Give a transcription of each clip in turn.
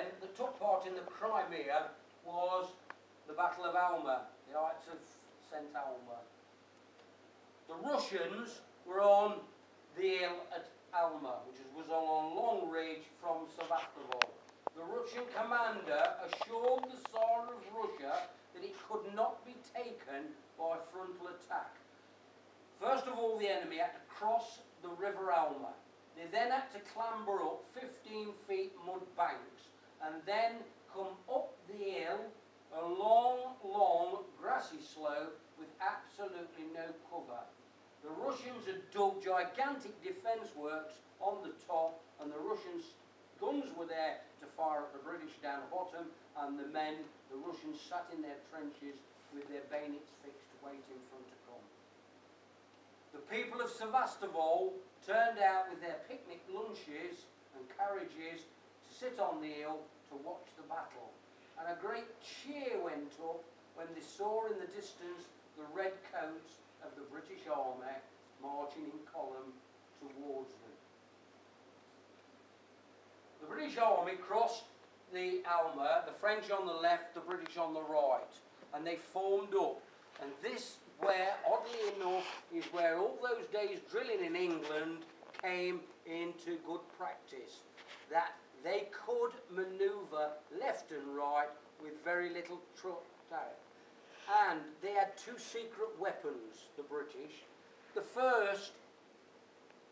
then that took part in the Crimea was the Battle of Alma, the Heights of St. Alma. The Russians were on the hill at Alma, which was on a long ridge from Sevastopol. The Russian commander assured the Tsar of Russia that it could not be taken by frontal attack. First of all, the enemy had to cross the river Alma. They then had to clamber up 15 feet mud banks and then come up the hill, a long, long grassy slope with absolutely no cover. The Russians had dug gigantic defence works on the top, and the Russians' guns were there to fire at the British down the bottom, and the Russians sat in their trenches with their bayonets fixed, waiting for them to come. The people of Sevastopol turned out with their picnic lunches and carriages to sit on the hill to watch the battle. And a great cheer went up when they saw in the distance the red coats of the British Army marching in column towards them. The British Army crossed the Alma, the French on the left, the British on the right, and they formed up. And this, where, oddly enough, is where all those days drilling in England came into good practice. That they could manoeuvre left and right with very little trouble. And they had two secret weapons, the British. The first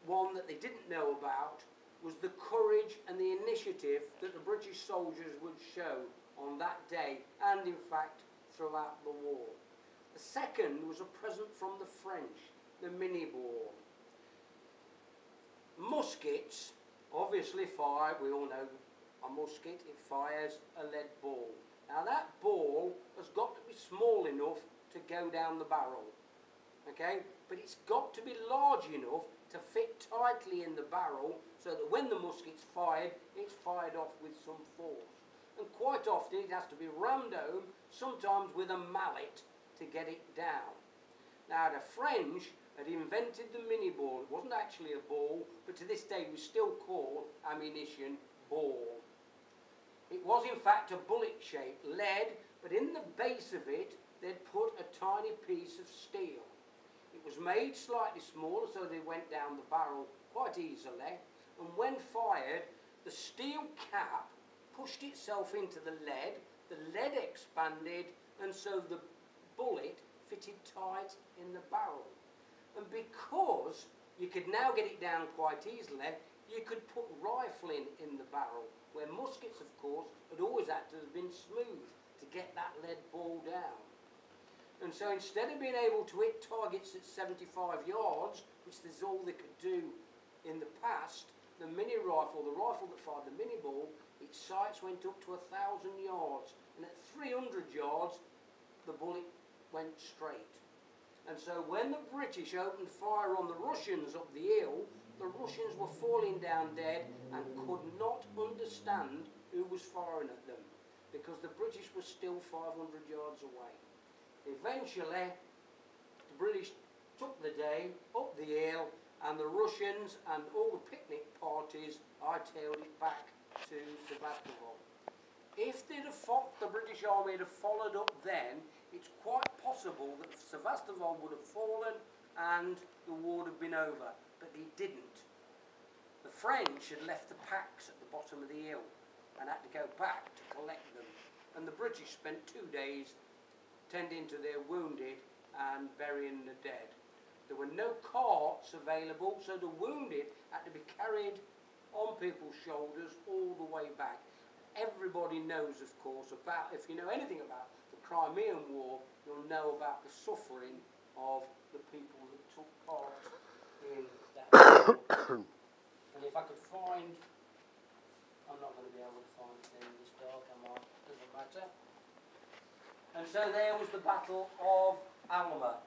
one that they didn't know about was the courage and the initiative that the British soldiers would show on that day, and in fact throughout the war. The second was a present from the French, the mini-ball. Muskets obviously fire, we all know a musket, it fires a lead ball. Now that ball has got to be small enough to go down the barrel, okay? But it's got to be large enough to fit tightly in the barrel so that when the musket's fired, it's fired off with some force. And quite often it has to be rammed home, sometimes with a mallet, to get it down. Now the French had invented the mini ball. It wasn't actually a ball, but to this day we still call ammunition ball. It was in fact a bullet-shaped lead, but in the base of it they'd put a tiny piece of steel. It was made slightly smaller so they went down the barrel quite easily, and when fired the steel cap pushed itself into the lead expanded, and so the bullet fitted tight in the barrel. And because you could now get it down quite easily, you could put rifling in the barrel, where muskets, of course, had always had to have been smooth to get that lead ball down. And so instead of being able to hit targets at 75 yards, which is all they could do in the past, the mini rifle, the rifle that fired the mini ball, its sights went up to 1,000 yards, and at 300 yards the bullet went straight. And so when the British opened fire on the Russians up the hill, the Russians were falling down dead and could not understand who was firing at them, because the British were still 500 yards away. Eventually the British took the day up the hill, and the Russians and all the picnic parties hightailed it back to Sevastopol. If they'd have fought, the British Army had followed up then, it's quite possible that Sevastopol would have fallen and the war would have been over, but they didn't. The French had left the packs at the bottom of the hill and had to go back to collect them, and the British spent 2 days tending to their wounded and burying the dead. There were no carts available, so the wounded had to be carried on people's shoulders all the way back. Everybody knows, of course, about, if you know anything about the Crimean War, you'll know about the suffering of the people that took part in that war. And if I could find, I'm not going to be able to find it in this dark, am I? Doesn't matter. And so there was the Battle of Alma.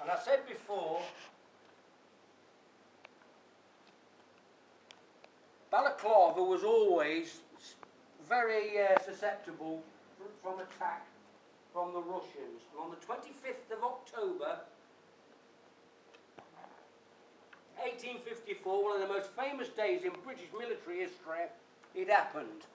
And I said before, Balaclava was always very susceptible from attack from the Russians. And on the 25th of October 1854, one of the most famous days in British military history, infantry, it happened.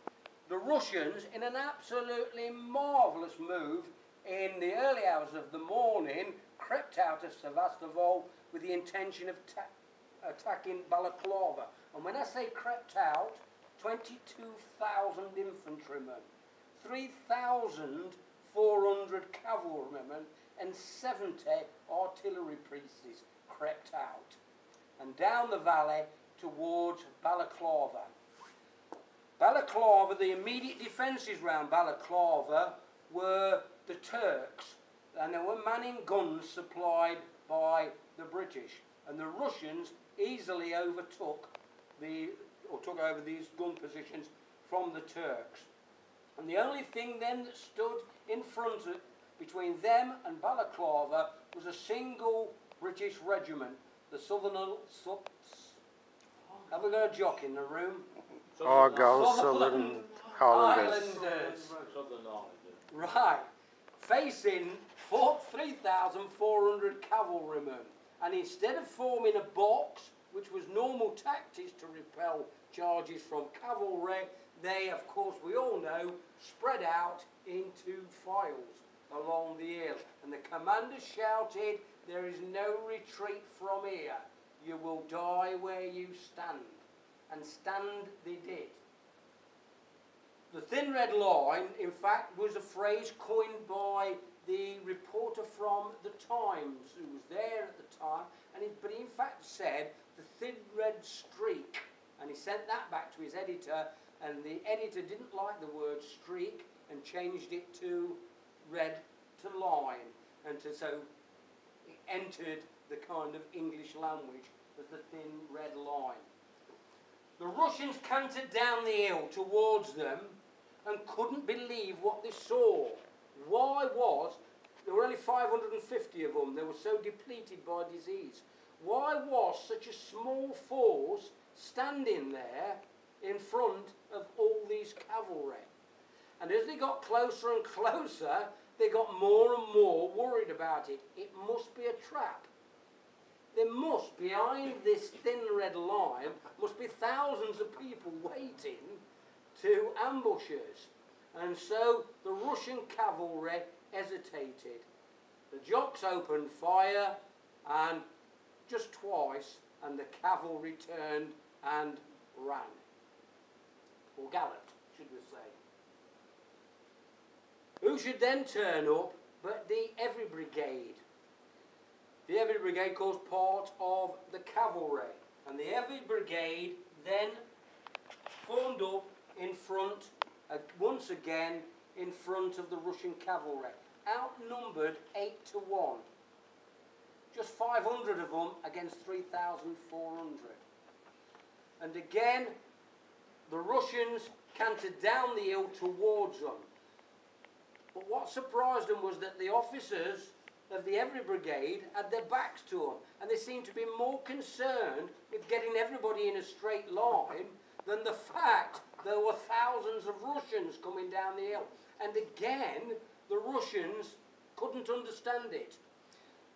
The Russians, in an absolutely marvellous move, in the early hours of the morning, crept out of Sevastopol with the intention of attacking Balaclava. And when I say crept out, 22,000 infantrymen, 3,400 cavalrymen and 70 artillery pieces crept out and down the valley towards Balaclava. Balaclava, the immediate defences round Balaclava were the Turks, and they were manning guns supplied by the British, and the Russians easily took over these gun positions from the Turks. And the only thing then that stood in front of, between them and Balaclava, was a single British regiment, the have we got a jock in the room? Sutherland Highlanders. Right, facing 3,400 cavalrymen, and instead of forming a box, which was normal tactics to repel charges from cavalry, they, of course, we all know, spread out into files along the hill. And the commander shouted, "There is no retreat from here. You will die where you stand." And stand they did. The thin red line, in fact, was a phrase coined by the reporter from the Times, who was there at the time, but he in fact said the thin red streak, and he sent that back to his editor, and the editor didn't like the word streak and changed it to red to line, and so it entered the kind of English language as the thin red line. The Russians cantered down the hill towards them and couldn't believe what they saw. Why was, there were only 550 of them, they were so depleted by disease. Why was such a small force standing there in front of all these cavalry? And as they got closer and closer, they got more and more worried about it. It must be a trap. There must, behind this thin red line, must be thousands of people waiting to ambush us. And so the Russian cavalry hesitated. The Jocks opened fire, and just twice, and the cavalry turned and ran. Or galloped, should we say. Who should then turn up but the Every Brigade? The Every Brigade was part of the cavalry, and the Every Brigade then formed up in front, once again, in front of the Russian cavalry, outnumbered 8 to 1. Just 500 of them against 3,400. And again, the Russians cantered down the hill towards them. But what surprised them was that the officers of the Every Brigade had their backs to them, and they seemed to be more concerned with getting everybody in a straight line than the fact there were thousands of Russians coming down the hill. And again, the Russians couldn't understand it.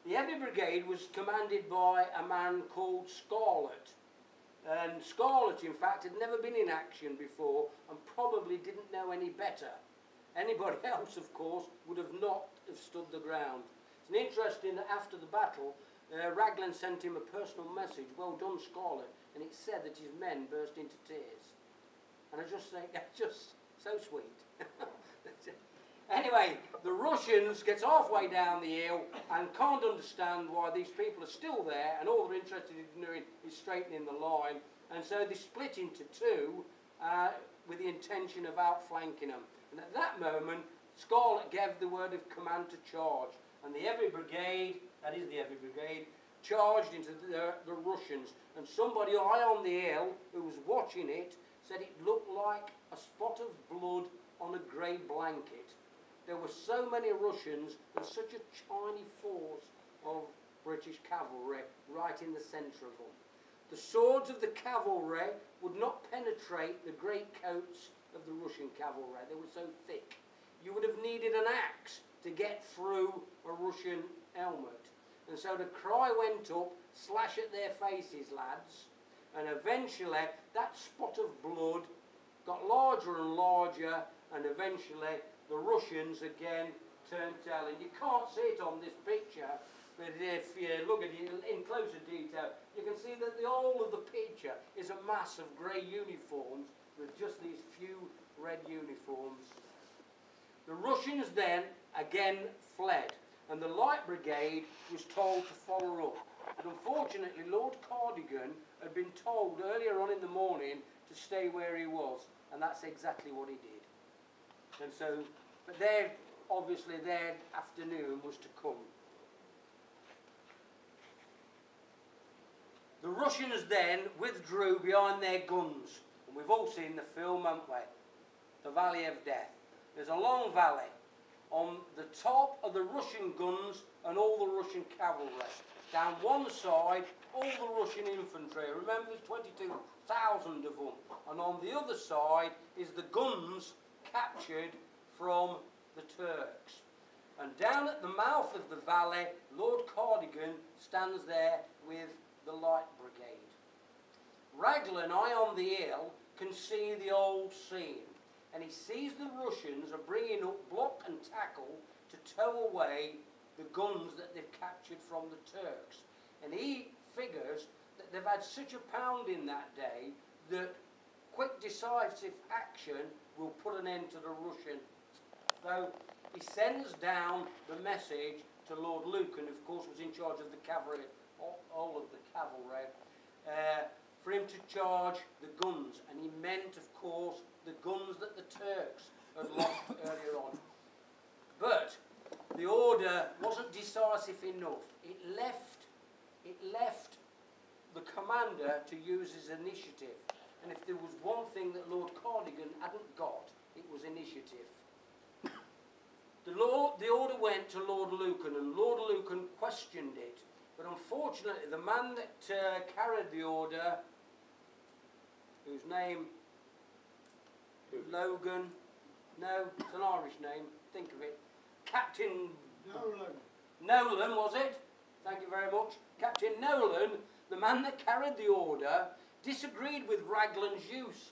The Every Brigade was commanded by a man called Scarlett. And Scarlett, in fact, had never been in action before and probably didn't know any better. Anybody else, of course, would have not have stood the ground. It's interesting that after the battle, Raglan sent him a personal message, "Well done, Scarlett," and it said that his men burst into tears. And I just think that's just so sweet. Anyway, the Russians get halfway down the hill and can't understand why these people are still there, and all they're interested in doing is straightening the line, and so they split into two with the intention of outflanking them. And at that moment, Scarlett gave the word of command to charge, and the Every Brigade, that is the Every Brigade, charged into the Russians, and somebody high on the hill who was watching it said it looked like a spot of blood on a grey blanket. There were so many Russians and such a tiny force of British cavalry right in the centre of them. The swords of the cavalry would not penetrate the greatcoats of the Russian cavalry. They were so thick. You would have needed an axe to get through a Russian helmet. And so the cry went up, "Slash at their faces, lads." and eventually that spot of blood got larger and larger, and eventually the Russians again turned tail. And you can't see it on this picture, but if you look at it in closer detail, you can see that the whole of the picture is a mass of grey uniforms with just these few red uniforms. The Russians then again fled, and the Light Brigade was told to follow up. But unfortunately, Lord Cardigan had been told earlier on in the morning to stay where he was, and that's exactly what he did. And so, but obviously their afternoon was to come. The Russians then withdrew behind their guns, and we've all seen the film, haven't we? The Valley of Death. There's a long valley. On the top are the Russian guns and all the Russian cavalry. Down one side, all the Russian infantry. Remember, there's 22,000 of them. And on the other side is the guns captured from the Turks. And down at the mouth of the valley, Lord Cardigan stands there with the Light Brigade. Raglan, high on the hill, can see the old scene. And he sees the Russians are bringing up block and tackle to tow away the guns that they've captured from the Turks. And he figures that they've had such a pounding that day that quick decisive action will put an end to the Russians. So he sends down the message to Lord Lucan, who of course was in charge of the cavalry, all of the cavalry, for him to charge the guns. And he meant, of course, the guns that the Turks had lost earlier on. But the order wasn't decisive enough. It left the commander to use his initiative. And if there was one thing that Lord Cardigan hadn't got, it was initiative. The order went to Lord Lucan, and Lord Lucan questioned it. But unfortunately, the man that carried the order, whose name, Logan, no, it's an Irish name, think of it, Captain Nolan, was it? Thank you very much. Captain Nolan, the man that carried the order, disagreed with Raglan's use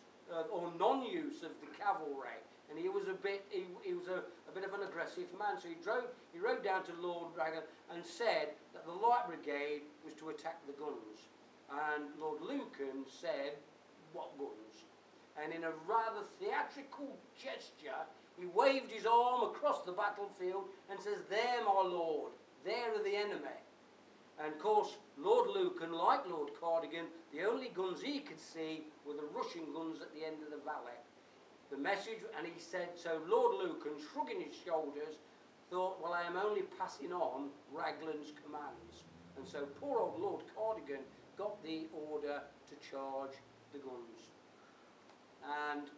or non-use of the cavalry, and he was a bit of an aggressive man. So he rode down to Lord Raglan and said that the Light Brigade was to attack the guns, and Lord Lucan said, "What guns?" And in a rather theatrical gesture, he waved his arm across the battlefield and says, "There, my lord, there are the enemy." And of course, Lord Lucan, like Lord Cardigan, the only guns he could see were the Russian guns at the end of the valley. The message, and he said, so Lord Lucan, shrugging his shoulders, thought, well, I am only passing on Raglan's commands. And so poor old Lord Cardigan got the order to charge the guns. And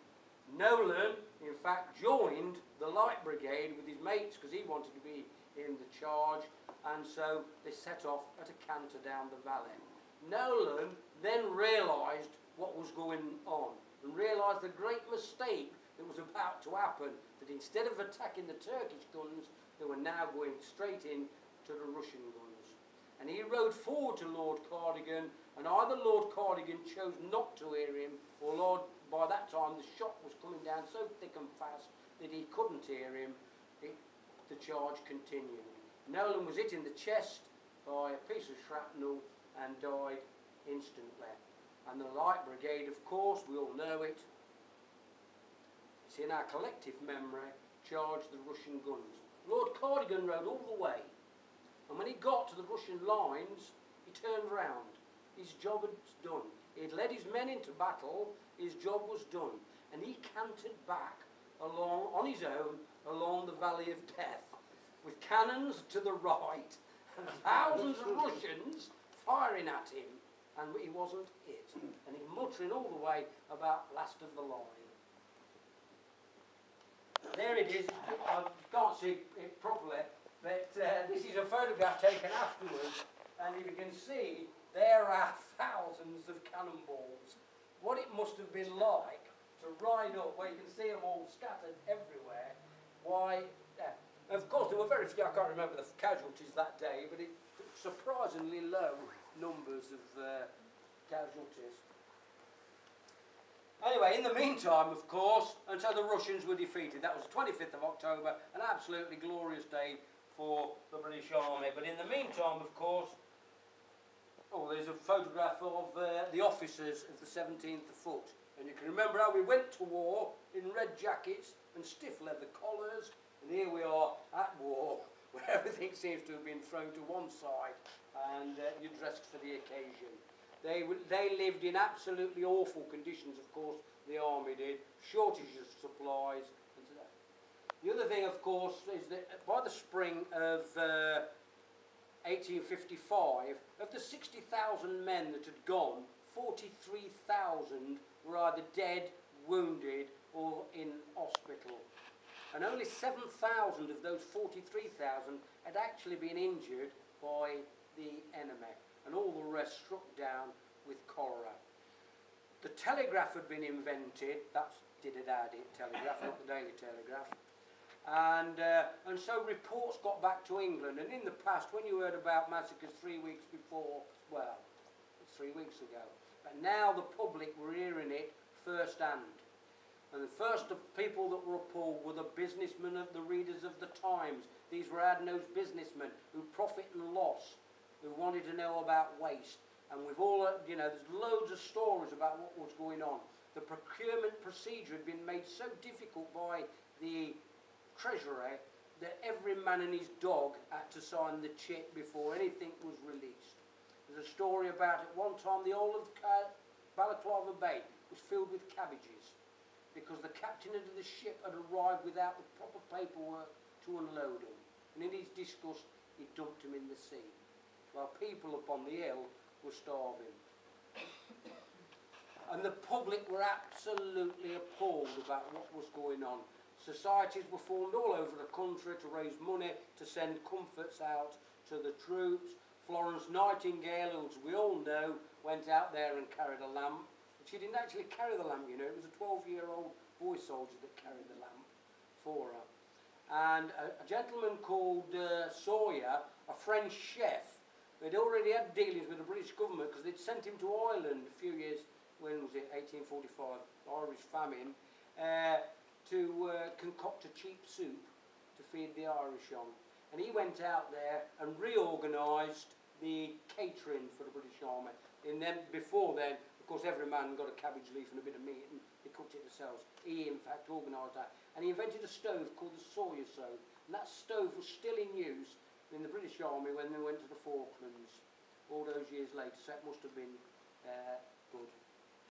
Nolan, in fact, joined the Light Brigade with his mates because he wanted to be in the charge, and so they set off at a canter down the valley. Nolan then realised what was going on and realised the great mistake that was about to happen, that instead of attacking the Turkish guns, they were now going straight in to the Russian guns. And he rode forward to Lord Cardigan, and either Lord Cardigan chose not to hear him, or by that time the shot was coming down so thick and fast that he couldn't hear him. The charge continued. Nolan was hit in the chest by a piece of shrapnel and died instantly. And the Light Brigade, of course, we all know it, it's in our collective memory, charged the Russian guns. Lord Cardigan rode all the way, and when he got to the Russian lines, he turned round. His job was done. He had led his men into battle, his job was done, and he cantered back along, on his own, along the Valley of Death, with cannons to the right, and thousands of Russians firing at him, and he wasn't hit. And he's muttering all the way about last of the line. There it is. I can't see it properly, but this is a photograph taken afterwards, and you can see there are thousands of cannonballs. What it must have been like to ride up, where you can see them all scattered everywhere. Why, of course there were very few, I can't remember the casualties that day, but it surprisingly low numbers of casualties. Anyway, in the meantime, of course, and so the Russians were defeated. That was the 25th of October, an absolutely glorious day for the British Army. But in the meantime, of course, oh, there's a photograph of the officers of the 17th Foot. And you can remember how we went to war in red jackets and stiff leather collars. And here we are at war, where everything seems to have been thrown to one side, and you're dressed for the occasion. They lived in absolutely awful conditions, of course, the army did, shortage of supplies. And so that. The other thing, of course, is that by the spring of 1855, of the 60,000 men that had gone, 43,000 were either dead, wounded, or in hospital. And only 7,000 of those 43,000 had actually been injured by the enemy, and all the rest struck down with cholera. The telegraph had been invented. That's Telegraph, not the Daily Telegraph. And so reports got back to England. And in the past, when you heard about massacres 3 weeks before, well, 3 weeks ago, but now the public were hearing it firsthand. And the first of people that were appalled were the businessmen, the readers of the Times. These were hard-nosed businessmen who profit and loss, who wanted to know about waste. And we've all, there's loads of stories about what was going on. The procurement procedure had been made so difficult by the Treasury that every man and his dog had to sign the cheque before anything was released. There's a story about at one time the whole of Balaclava Bay was filled with cabbages because the captain of the ship had arrived without the proper paperwork to unload them. And in his disgust, he dumped them in the sea, while people upon the hill were starving. And the public were absolutely appalled about what was going on. Societies were formed all over the country to raise money to send comforts out to the troops. Florence Nightingale, who, as we all know, went out there and carried a lamp. But she didn't actually carry the lamp, it was a 12-year-old boy soldier that carried the lamp for her. And a gentleman called Sawyer, a French chef, they'd already had dealings with the British government because they'd sent him to Ireland a few years, when was it, 1845, Irish famine, to concoct a cheap soup to feed the Irish on. And he went out there and reorganised the catering for the British Army. And then, before then, of course, every man got a cabbage leaf and a bit of meat and they cooked it themselves. He, in fact, organised that. And he invented a stove called the Sawyer stove. And that stove was still in use in the British Army when they went to the Falklands all those years later. So it must have been good.